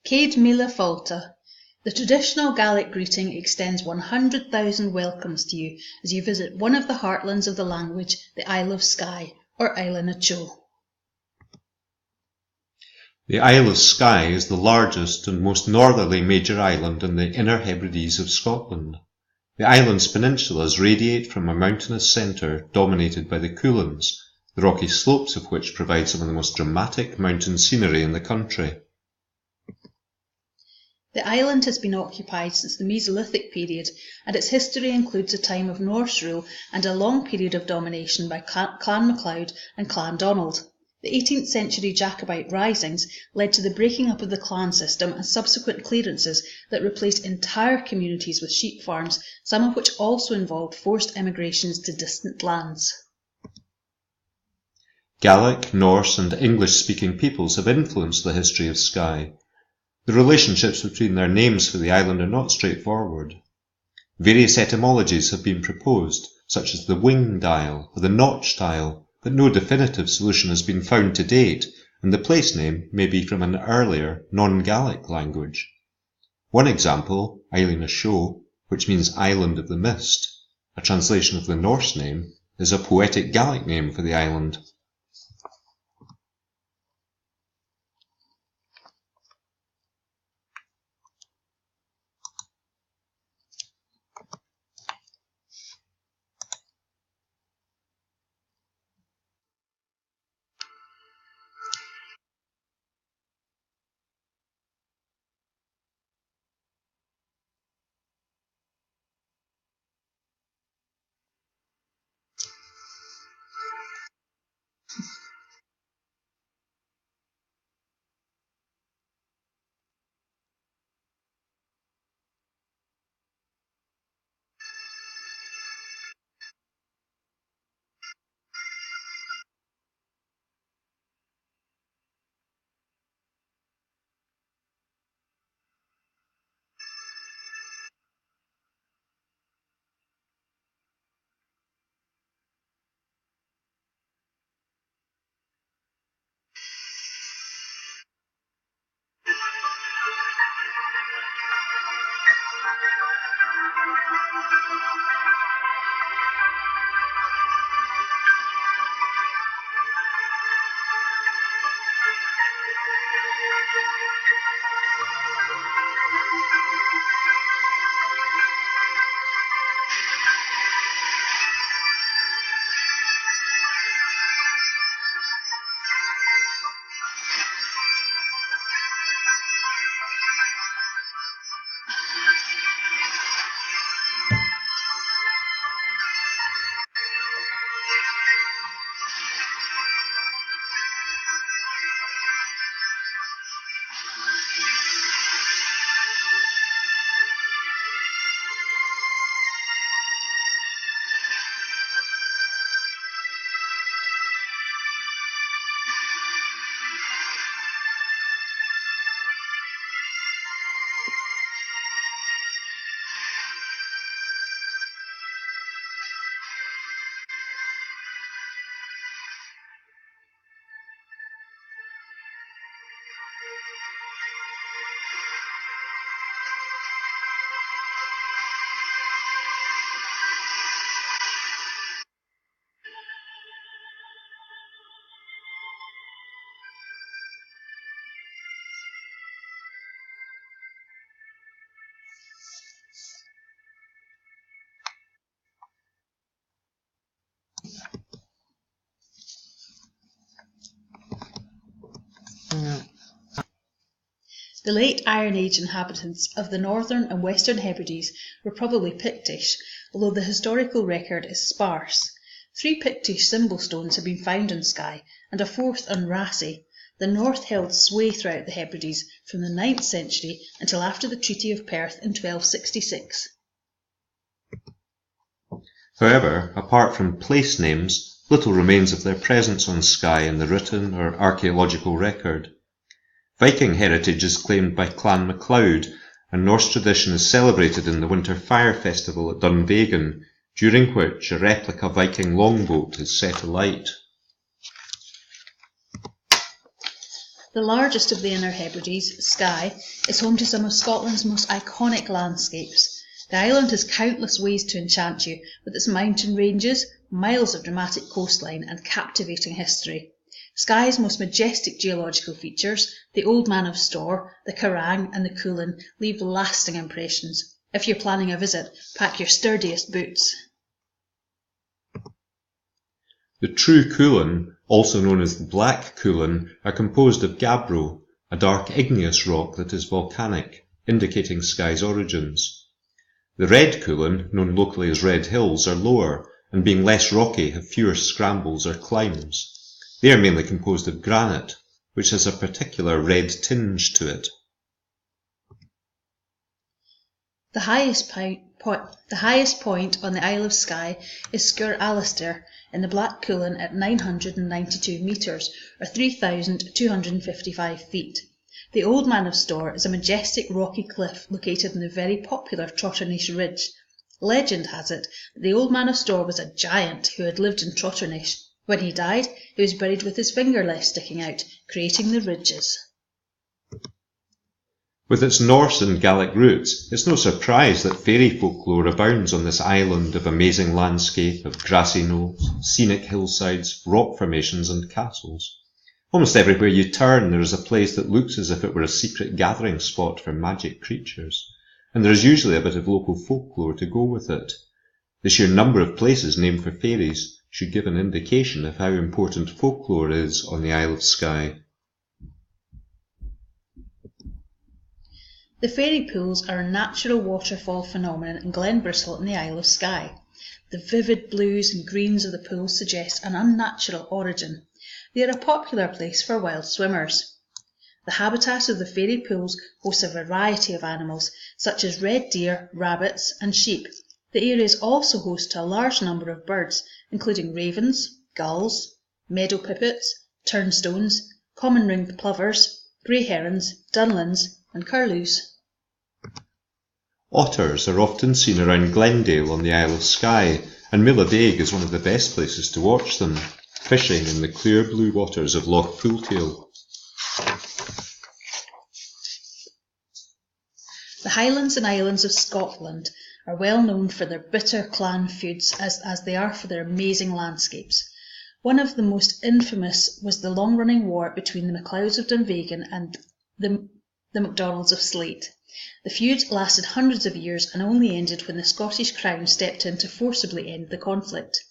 Céad Míle Fáilte. The traditional Gaelic greeting extends 100,000 welcomes to you as you visit one of the heartlands of the language, the Isle of Skye, or Island of Cho. The Isle of Skye is the largest and most northerly major island in the Inner Hebrides of Scotland. The island's peninsulas radiate from a mountainous centre dominated by the Cuillins, the rocky slopes of which provide some of the most dramatic mountain scenery in the country. The island has been occupied since the Mesolithic period, and its history includes a time of Norse rule and a long period of domination by Clan MacLeod and Clan Donald. The 18th century Jacobite risings led to the breaking up of the clan system and subsequent clearances that replaced entire communities with sheep farms, some of which also involved forced emigrations to distant lands. Gaelic, Norse and English-speaking peoples have influenced the history of Skye. The relationships between their names for the island are not straightforward. Various etymologies have been proposed, such as the winged isle or the notched isle, but no definitive solution has been found to date, and the place name may be from an earlier, non-Gaelic language. One example, Eilean na Seo, which means Island of the Mist, a translation of the Norse name, is a poetic Gaelic name for the island. The late Iron Age inhabitants of the northern and western Hebrides were probably Pictish, although the historical record is sparse. 3 Pictish symbol stones have been found in Skye, and a 4th on Rassay. The North held sway throughout the Hebrides from the 9th century until after the Treaty of Perth in 1266. However, apart from place names, little remains of their presence on Skye in the written or archaeological record. Viking heritage is claimed by Clan MacLeod, and Norse tradition is celebrated in the winter fire festival at Dunvegan, during which a replica Viking longboat is set alight. The largest of the Inner Hebrides, SKYE, is home to some of Scotland's most iconic landscapes. The island has countless ways to enchant you, with its mountain ranges, miles of dramatic coastline and captivating history. SKYE's most majestic geological features, the Old Man of Storr, the Kerrang and the Cuillin, leave lasting impressions. If you're planning a visit, pack your sturdiest boots. The true Cuillin, also known as the Black Cuillin, are composed of gabbro, a dark igneous rock that is volcanic, indicating Skye's origins. The Red Cuillin, known locally as Red Hills, are lower, and being less rocky have fewer scrambles or climbs. They are mainly composed of granite, which has a particular red tinge to it. The highest point on the Isle of Skye is SKYE Alistair in the Black Cuillin at 992 metres, or 3,255 feet. The Old Man of Storr is a majestic rocky cliff located in the very popular Trotternish Ridge. Legend has it that the Old Man of Storr was a giant who had lived in Trotternish. When he died, he was buried with his finger left sticking out, creating the ridges. With its Norse and Gaelic roots, it's no surprise that fairy folklore abounds on this island of amazing landscape, of grassy knolls, scenic hillsides, rock formations and castles. Almost everywhere you turn there is a place that looks as if it were a secret gathering spot for magic creatures, and there is usually a bit of local folklore to go with it. The sheer number of places named for fairies should give an indication of how important folklore is on the Isle of Skye. The fairy pools are a natural waterfall phenomenon in Glen Bristle in the Isle of Skye. The vivid blues and greens of the pools suggest an unnatural origin. They are a popular place for wild swimmers. The habitat of the fairy pools hosts a variety of animals, such as red deer, rabbits and sheep. The area is also host to a large number of birds, including ravens, gulls, meadow pipits, turnstones, common ringed plovers, grey herons, dunlins and curlews. Otters are often seen around Glendale on the Isle of Skye, and Millabaig is one of the best places to watch them, fishing in the clear blue waters of Loch Pooltail. The Highlands and Islands of Scotland are well known for their bitter clan feuds as they are for their amazing landscapes. One of the most infamous was the long-running war between the MacLeods of Dunvegan and the MacDonalds of Slate. The feud lasted hundreds of years and only ended when the Scottish Crown stepped in to forcibly end the conflict.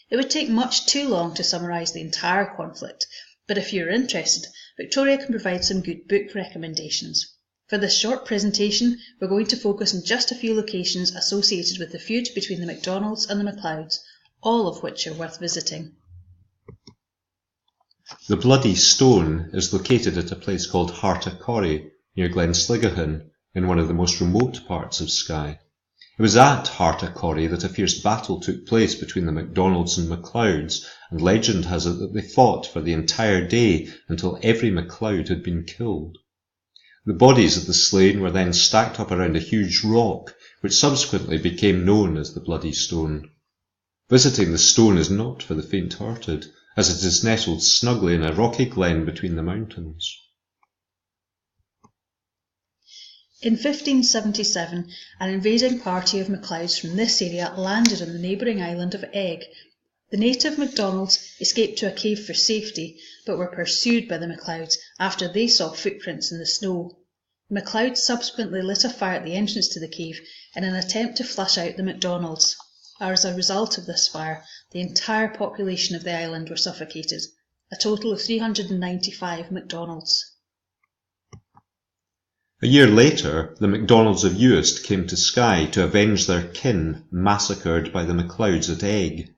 It would take much too long to summarise the entire conflict, but if you're interested, Victoria can provide some good book recommendations. For this short presentation, we're going to focus on just a few locations associated with the feud between the MacDonalds and the MacLeods, all of which are worth visiting. The Bloody Stone is located at a place called Hartacorrie near Glensligahan, in one of the most remote parts of Skye. It was at Hartacorrie that a fierce battle took place between the MacDonalds and MacLeods, and legend has it that they fought for the entire day until every MacLeod had been killed. The bodies of the slain were then stacked up around a huge rock, which subsequently became known as the Bloody Stone. Visiting the stone is not for the faint-hearted, as it is nestled snugly in a rocky glen between the mountains. In 1577, an invading party of MacLeods from this area landed on the neighbouring island of Eigg. The native MacDonalds escaped to a cave for safety, but were pursued by the MacLeods after they saw footprints in the snow. The MacLeods subsequently lit a fire at the entrance to the cave in an attempt to flush out the MacDonalds. As a result of this fire, the entire population of the island were suffocated, a total of 395 MacDonalds. A year later, the MacDonalds of Uist came to Skye to avenge their kin massacred by the MacLeods at Eigg.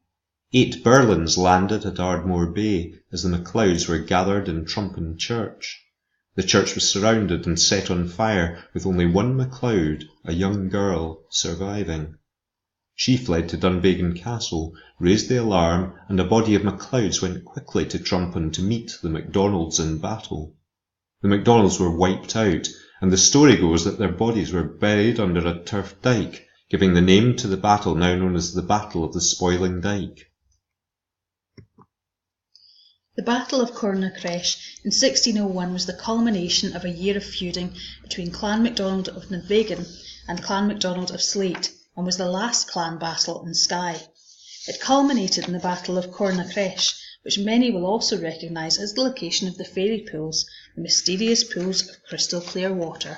8 Berlins landed at Ardmore Bay as the MacLeods were gathered in Trumpin Church. The church was surrounded and set on fire, with only one MacLeod, a young girl, surviving. She fled to Dunvegan Castle, raised the alarm, and a body of MacLeods went quickly to Trumpin to meet the MacDonalds in battle. The MacDonalds were wiped out, and the story goes that their bodies were buried under a turf dyke, giving the name to the battle now known as the Battle of the Spoiling Dyke. The Battle of Cornacresh in 1601 was the culmination of a year of feuding between Clan MacDonald of Dunvegan and Clan MacDonald of Slate, and was the last clan battle in Skye. It culminated in the Battle of Cornacresh, which many will also recognise as the location of the fairy pools, the mysterious pools of crystal clear water.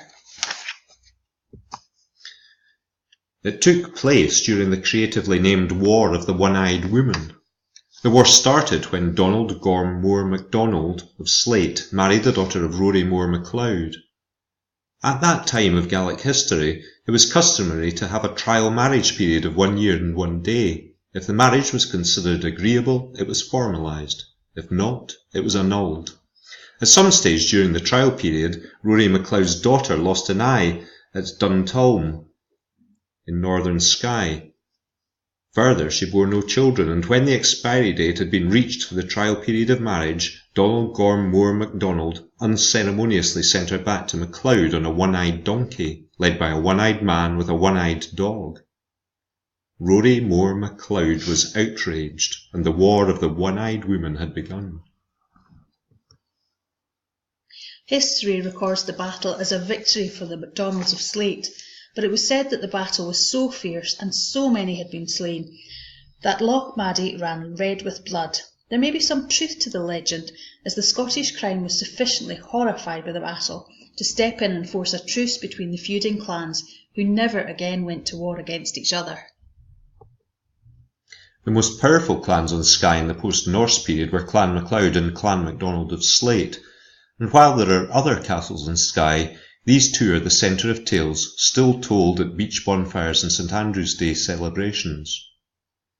It took place during the creatively named War of the One-Eyed Woman. The war started when Donald Gorm Moore MacDonald of Slate married the daughter of Rory Moore MacLeod. At that time of Gaelic history, it was customary to have a trial marriage period of 1 year and 1 day. If the marriage was considered agreeable, it was formalised. If not, it was annulled. At some stage during the trial period, Rory MacLeod's daughter lost an eye at Duntulm in northern Skye. Further, she bore no children, and when the expiry date had been reached for the trial period of marriage, Donald Gorm Moore MacDonald unceremoniously sent her back to MacLeod on a one-eyed donkey, led by a one-eyed man with a one-eyed dog. Rory Moore MacLeod was outraged, and the War of the One-Eyed Woman had begun. History records the battle as a victory for the MacDonalds of Slate, but it was said that the battle was so fierce and so many had been slain that Loch Maddie ran red with blood. There may be some truth to the legend, as the Scottish crown was sufficiently horrified by the battle to step in and force a truce between the feuding clans, who never again went to war against each other. The most powerful clans on Skye in the post-Norse period were Clan MacLeod and Clan MacDonald of Slate, and while there are other castles in Skye, these two are the centre of tales still told at beach bonfires and St Andrew's Day celebrations.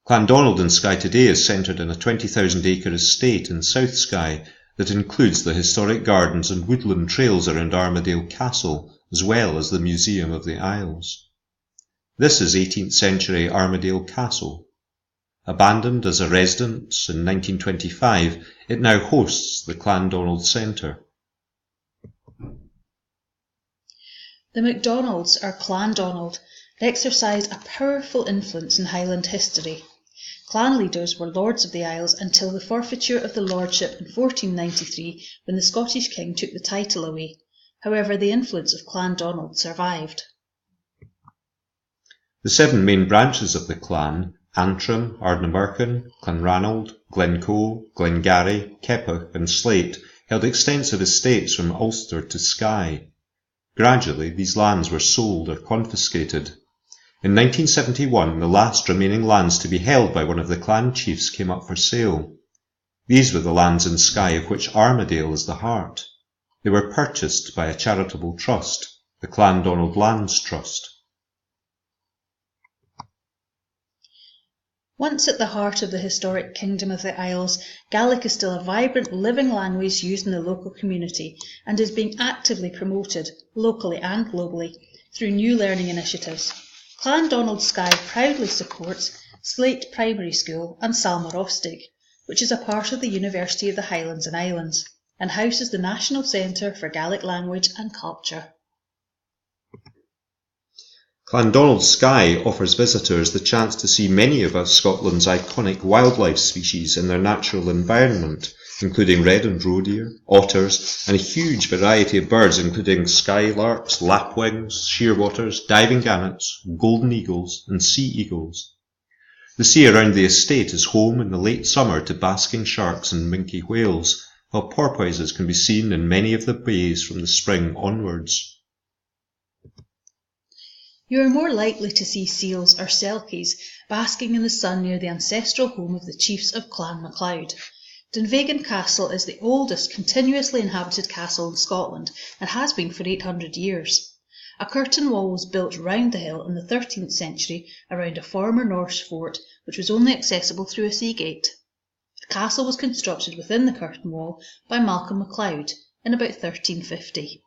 Clan Donald in Skye today is centred in a 20,000-acre estate in South Skye that includes the historic gardens and woodland trails around Armadale Castle, as well as the Museum of the Isles. This is 18th century Armadale Castle. Abandoned as a residence in 1925, it now hosts the Clan Donald Centre. The MacDonalds, or Clan Donald, exercised a powerful influence in Highland history. Clan leaders were lords of the Isles until the forfeiture of the lordship in 1493, when the Scottish king took the title away. However, the influence of Clan Donald survived. The 7 main branches of the clan, Antrim, Ardnamurchan, Clanranald, Glencoe, Glengarry, Keppoch and Slate, held extensive estates from Ulster to Skye. Gradually, these lands were sold or confiscated. In 1971, the last remaining lands to be held by one of the clan chiefs came up for sale. These were the lands in Skye of which Armadale is the heart. They were purchased by a charitable trust, the Clan Donald Lands Trust. Once at the heart of the historic Kingdom of the Isles, Gaelic is still a vibrant, living language used in the local community and is being actively promoted, locally and globally, through new learning initiatives. Clan Donald Skye proudly supports Slate Primary School and Salmarostig, which is a part of the University of the Highlands and Islands, and houses the National Centre for Gaelic Language and Culture. Clan Donald Skye offers visitors the chance to see many of Scotland's iconic wildlife species in their natural environment, including red and roe deer, otters, and a huge variety of birds including skylarks, lapwings, shearwaters, diving gannets, golden eagles, and sea eagles. The sea around the estate is home in the late summer to basking sharks and minke whales, while porpoises can be seen in many of the bays from the spring onwards. You are more likely to see seals or selkies basking in the sun near the ancestral home of the chiefs of Clan MacLeod. Dunvegan Castle is the oldest continuously inhabited castle in Scotland and has been for 800 years. A curtain wall was built round the hill in the 13th century around a former Norse fort which was only accessible through a sea gate. The castle was constructed within the curtain wall by Malcolm MacLeod in about 1350.